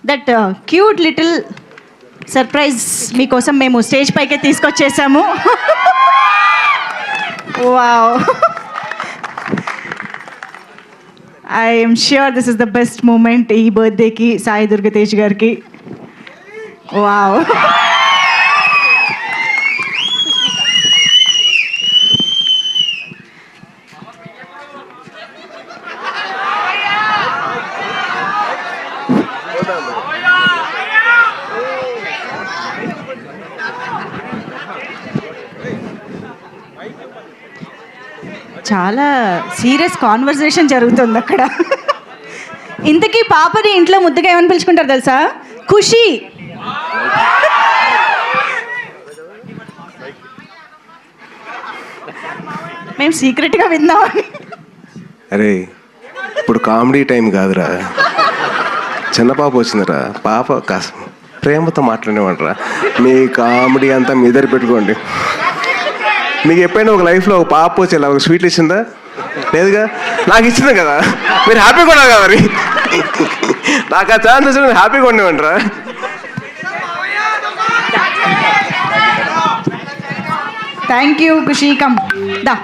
That cute little surprise మీకోసం మేము stage పైకే తీసుకొచ్చేసాము. Wow, I'm sure this is the best moment ఈ బర్త్డేకి సాయి దుర్గతేజ్ గారికి. వావ్, చాలా సీరియస్ కాన్వర్సేషన్ జరుగుతుంది అక్కడ. ఇంతకీ పాపని ఇంట్లో ముద్దుగా ఏమని పిలుచుకుంటారు తెలుసా? ఖుషి. మేము సీక్రెట్గా విందామని. అరే ఇప్పుడు కామెడీ టైం కాదురా, చిన్న పాప వచ్చిందిరా, పాప కాస్త ప్రేమతో మాట్లాడేమంటారా. మీ కామెడీ అంతా మీ దగ్గర పెట్టుకోండి. మీకు ఎప్పుడైనా ఒక లైఫ్లో ఒక పాప వచ్చి ఇలా ఒక స్వీట్లు ఇచ్చిందా? లేదుగా. నాకు ఇచ్చింది కదా, మీరు హ్యాపీగా ఉన్నారు కదా. మరి నాకు ఆ ఛాన్స్ వచ్చి నేను హ్యాపీగా ఉండేవంటరా. Thank you Khushi. Come the.